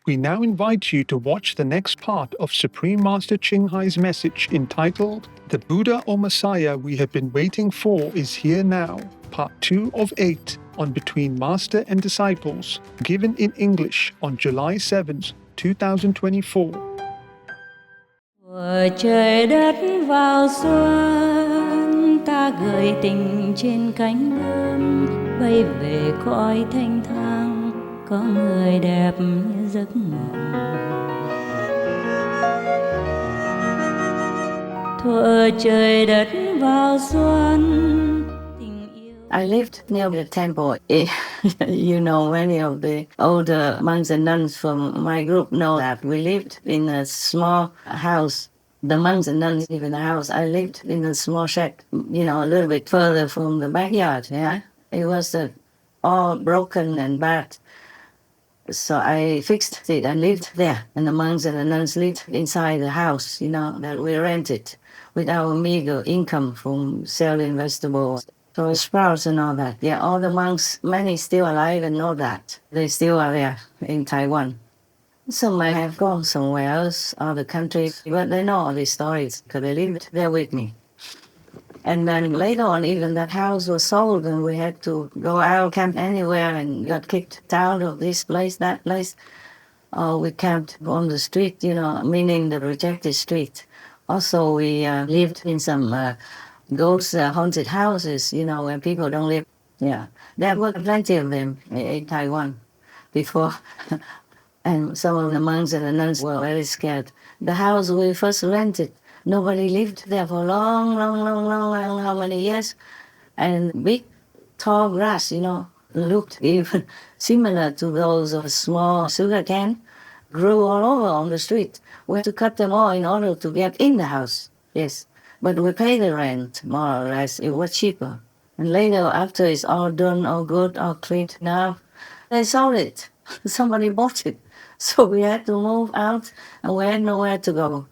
We now invite you to watch the next part of Supreme Master Ching Hai's message entitled, The Buddha or Messiah We Have Been Waiting For Is Here Now, Part 2 of 8 on Between Master and Disciples, given in English on July 7th, 2024. Thuở trời đất vào xuân, ta gửi tình trên cánh bướm, bay về cõi thanh thang, có người đẹp như giấc mộng. Thuở trời đất vào xuân, tình yêu. I lived near the temple. You know, many of the older monks and nuns from my group know that we lived in a small house. The monks and nuns live in a house. I lived in a small shed, you know, a little bit further from the backyard. Yeah, it was all broken and bad. So I fixed it and lived there. And the monks and the nuns lived inside the house, you know, that we rented with our meager income from selling vegetables. So sprouts and all that. Yeah, all the monks, many still alive and know that. They still are there in Taiwan. Some might have gone somewhere else, other countries, but they know all these stories because they lived there with me. And then later on, even that house was sold and we had to go out, camp anywhere and got kicked out of this place, that place. We camped on the street, you know, meaning the rejected street. Also, we lived in some ghost haunted houses, you know, where people don't live. Yeah, there were plenty of them in Taiwan before. And some of the monks and the nuns were very scared. The house we first rented, nobody lived there for long, how many years? And big, tall grass, you know, looked even similar to those of a small sugar cane, grew all over on the street. We had to cut them all in order to get in the house, yes. But we paid the rent, more or less. It was cheaper. And later, after it's all done, all good, all cleaned up, they sold it. Somebody bought it. So we had to move out and we had nowhere to go.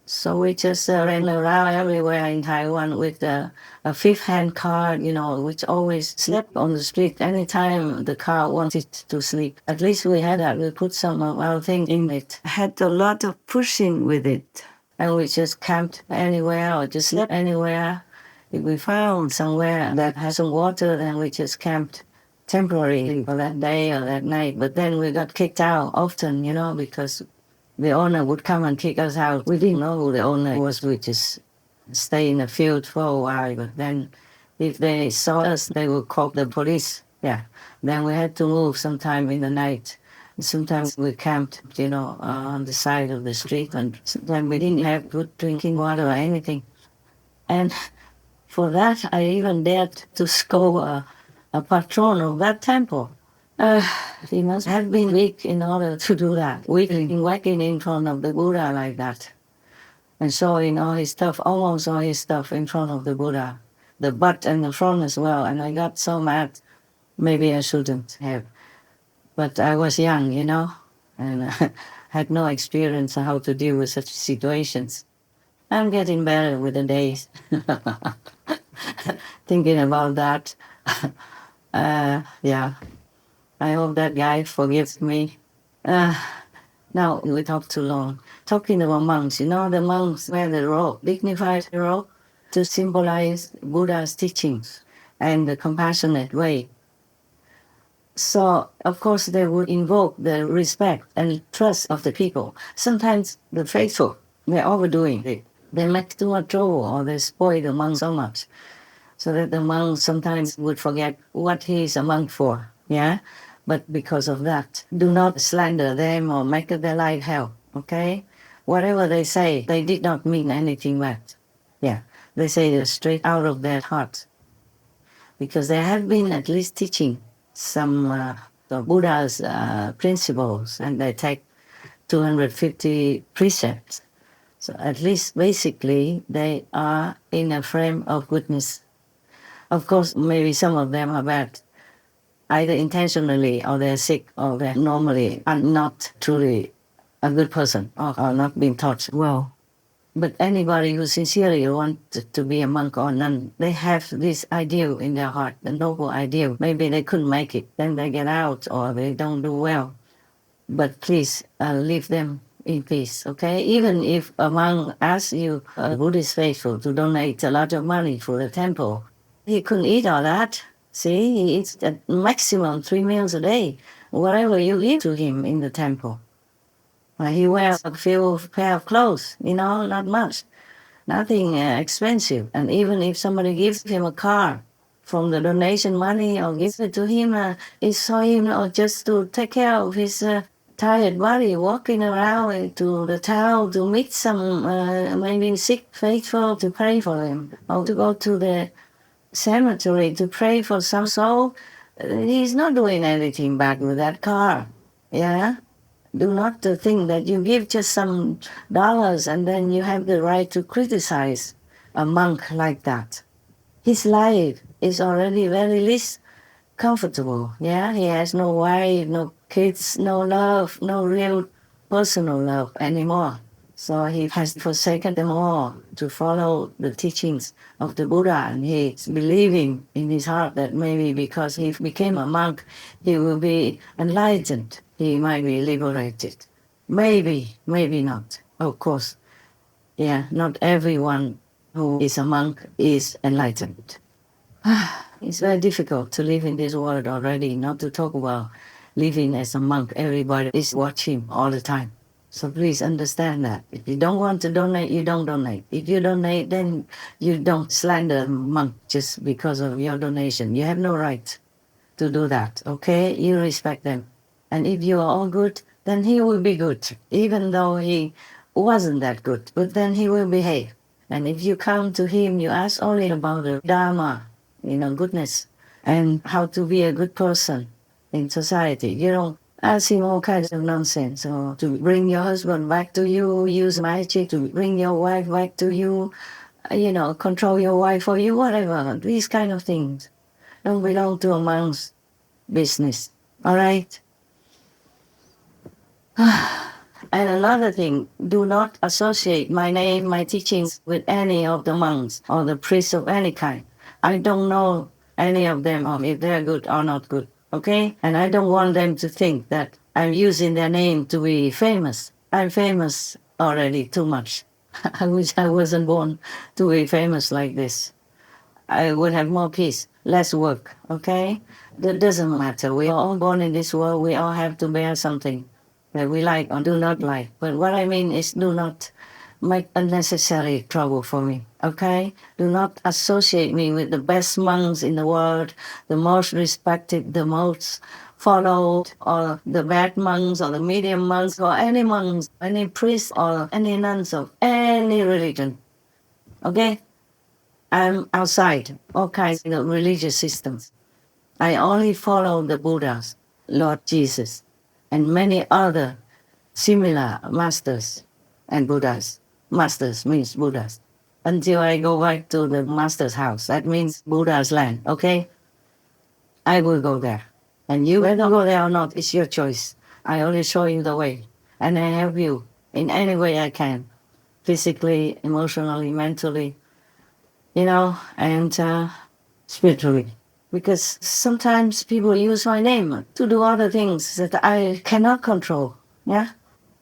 So we just ran around everywhere in Taiwan with a fifth-hand car, you know, which always slept on the street anytime the car wanted to sleep. At least we had that. We put some of our things in it. Had a lot of pushing with it. And we just camped anywhere or just slept anywhere. If we found somewhere that has some water, then we just camped temporarily for that day or that night. But then we got kicked out often, you know, because the owner would come and kick us out. We didn't know who the owner was. We just stay in the field for a while. But then if they saw us, they would call the police. Yeah. Then we had to move sometime in the night. Sometimes we camped, you know, on the side of the street. And sometimes we didn't have good drinking water or anything. And for that, I even dared to scold a patron of that temple. He must have been weak in order to do that. Whacking in front of the Buddha like that. And showing all his stuff, almost all his stuff in front of the Buddha. The butt and the front as well. And I got so mad. Maybe I shouldn't have. But I was young, you know, and had no experience on how to deal with such situations. I'm getting better with the days. Thinking about that. Yeah, I hope that guy forgives me. Now we talk too long. Talking about monks, you know, the monks wear the robe, dignified robe, to symbolize Buddha's teachings and the compassionate way. So, of course, they would invoke the respect and trust of the people. Sometimes the faithful, they're overdoing it. They make too much trouble or they spoil the monk so much. So that the monk sometimes would forget what he is a monk for, yeah? But because of that, do not slander them or make their life hell, okay? Whatever they say, they did not mean anything bad. Yeah, they say it straight out of their heart. Because they have been at least teaching some the Buddha's principles, and they take 250 precepts. So at least basically they are in a frame of goodness. Of course, maybe some of them are bad, either intentionally or they're sick or they're normally are not truly a good person or are not being taught well. But anybody who sincerely wants to be a monk or nun, they have this ideal in their heart, the noble ideal. Maybe they couldn't make it, then they get out or they don't do well. but please leave them in peace, okay? Even if a monk asks you, a Buddhist faithful, to donate a lot of money for the temple, he couldn't eat all that. See, he eats at maximum 3 meals a day, whatever you give to him in the temple. He wears a few pair of clothes, not much, nothing expensive. And even if somebody gives him a car from the donation money or gives it to him, it's for him or just to take care of his tired body, walking around to the town to meet some maybe sick faithful to pray for him, or to go to the cemetery to pray for some soul. He's not doing anything bad with that car. Yeah? Do not think that you give just some dollars and then you have the right to criticize a monk like that. His life is already very least comfortable. Yeah, he has no wife, no kids, no love, no real personal love anymore. So he has forsaken them all to follow the teachings of the Buddha, and he's believing in his heart that maybe because he became a monk, he will be enlightened. He might be liberated. Maybe, maybe not. Of course, yeah, not everyone who is a monk is enlightened. It's very difficult to live in this world already, not to talk about living as a monk. Everybody is watching all the time. So please understand that. If you don't want to donate, you don't donate. If you donate, then you don't slander a monk just because of your donation. You have no right to do that, okay? You respect them. And if you are all good, then he will be good, even though he wasn't that good. But then he will behave. And if you come to him, you ask only about the Dharma, goodness, and how to be a good person in society. You don't ask him all kinds of nonsense, or to bring your husband back to you, use magic to bring your wife back to you, control your wife for you, whatever. These kind of things don't belong to a monk's business, all right? And another thing, do not associate my name, my teachings with any of the monks or the priests of any kind. I don't know any of them, or if they're good or not good, okay? And I don't want them to think that I'm using their name to be famous. I'm famous already too much. I wish I wasn't born to be famous like this. I would have more peace, less work, okay? That doesn't matter. We are all born in this world. We all have to bear something that we like or do not like. But what I mean is, do not make unnecessary trouble for me, okay? Do not associate me with the best monks in the world, the most respected, the most followed, or the bad monks, or the medium monks, or any monks, any priests, or any nuns of any religion, okay? I'm outside all kinds of religious systems. I only follow the Buddhas, Lord Jesus, and many other similar masters and Buddhas. Masters means Buddhas. Until I go back to the master's house, that means Buddha's land, okay? I will go there. And you whether go there or not, it's your choice. I only show you the way. And I help you in any way I can. Physically, emotionally, mentally, and spiritually. Because sometimes people use my name to do other things that I cannot control, yeah?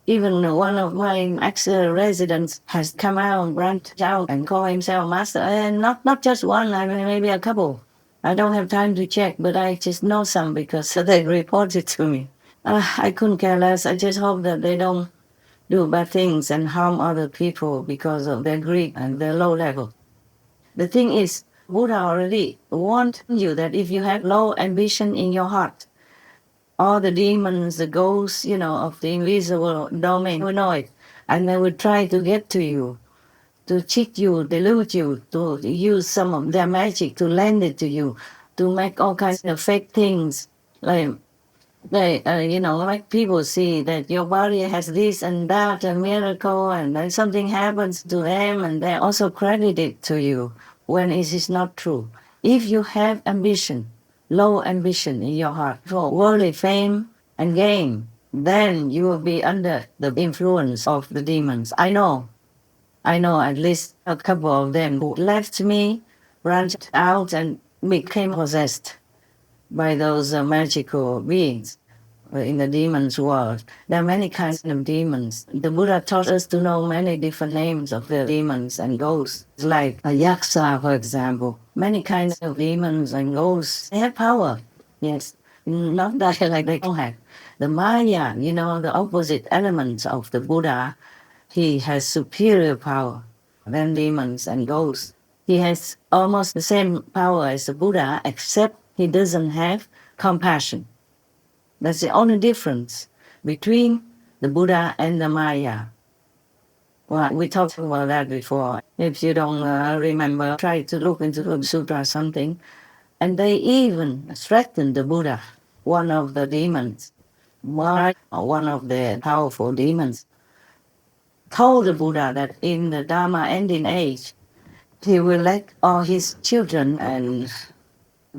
Even one of my ex-residents has come out, branched out, and called himself master. And not just one, I mean, maybe a couple. I don't have time to check, but I just know some because they reported to me. I couldn't care less. I just hope that they don't do bad things and harm other people because of their greed and their low level. The thing is, Buddha already warned you that if you have low ambition in your heart, all the demons, the ghosts, of the invisible domain will know it. And they will try to get to you, to cheat you, delude you, to use some of their magic to lend it to you, to make all kinds of fake things. Like they, make people see that your body has this and that, a miracle, and then something happens to them, and they also credit it to you when it is not true. If you have ambition, low ambition in your heart for worldly fame and gain, then you will be under the influence of the demons. I know at least a couple of them who left me, branched out, and became possessed by those magical beings. in the demons world. There are many kinds of demons. The Buddha taught us to know many different names of the demons and ghosts, like a yaksa, for example. Many kinds of demons and ghosts. They have power, yes. Not that like they don't have. The Maya, the opposite elements of the Buddha, he has superior power than demons and ghosts. He has almost the same power as the Buddha, except he doesn't have compassion. That's the only difference between the Buddha and the Maya. Well, we talked about that before. If you don't remember, try to look into the sutra or something. And they even threatened the Buddha, one of the demons, one of the powerful demons, told the Buddha that in the Dharma ending age, he will let all his children and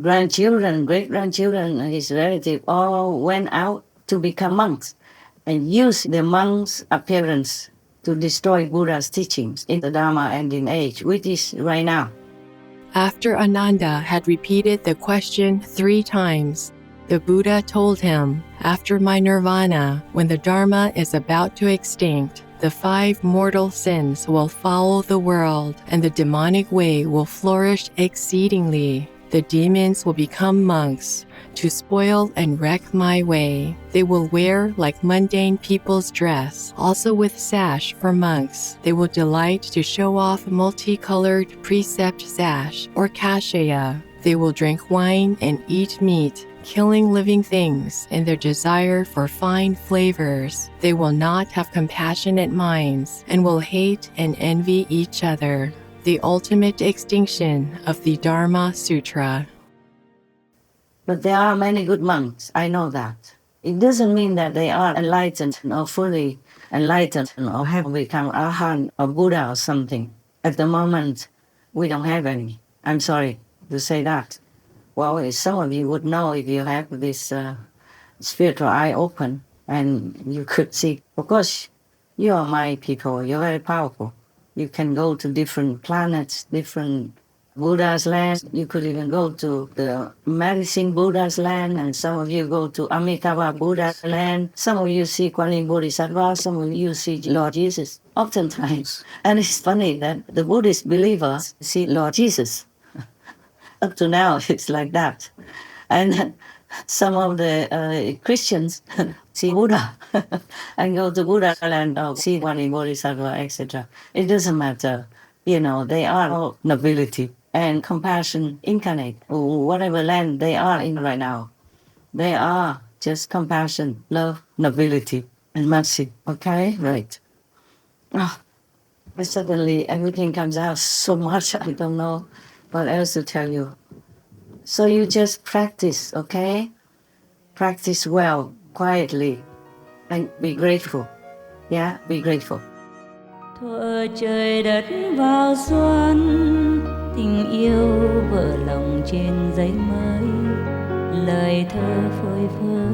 grandchildren, great-grandchildren, and his relatives all went out to become monks and use the monks' appearance to destroy Buddha's teachings in the Dharma ending age, which is right now. After Ananda had repeated the question 3 times, the Buddha told him, after my nirvana, when the Dharma is about to extinct, the 5 mortal sins will follow the world, and the demonic way will flourish exceedingly. The demons will become monks to spoil and wreck my way. They will wear like mundane people's dress, also with sash for monks. They will delight to show off multicolored precept sash or kashaya. They will drink wine and eat meat, killing living things in their desire for fine flavors. They will not have compassionate minds and will hate and envy each other. The ultimate extinction of the Dharma Sutra. But there are many good monks, I know that. It doesn't mean that they are enlightened or fully enlightened or have become Arhat or Buddha or something. At the moment, we don't have any. I'm sorry to say that. Well, some of you would know if you have this spiritual eye open and you could see. Of course, you are my people, you're very powerful. You can go to different planets, different Buddha's land. You could even go to the medicine Buddha's land, and some of you go to Amitabha Buddha's land. Some of you see Kuan Yin Bodhisattva, some of you see Lord Jesus, oftentimes. And it's funny that the Buddhist believers see Lord Jesus. Up to now, it's like that. And some of the Christians see Buddha and go to Buddha land or see Kuan Yin Bodhisattva, etc. It doesn't matter. They are all nobility and compassion incarnate. Whatever land they are in right now, they are just compassion, love, nobility, and mercy. Okay? Right. But suddenly everything comes out so much, I don't know what else to tell you. So you just practice, okay? Practice well, quietly, and be grateful. Yeah, be grateful. Thuở trời đất vào xuân, tình yêu vỡ lòng trên giấy mới, lời thơ phơi phới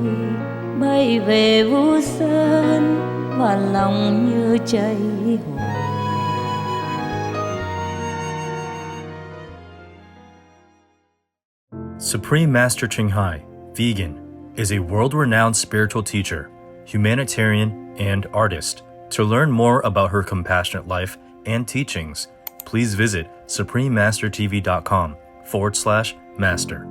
bay về Vũ Sơn và lòng như cháy hồn. Supreme Master Ching Hai, vegan, is a world-renowned spiritual teacher, humanitarian, and artist. To learn more about her compassionate life and teachings, please visit suprememastertv.com/master.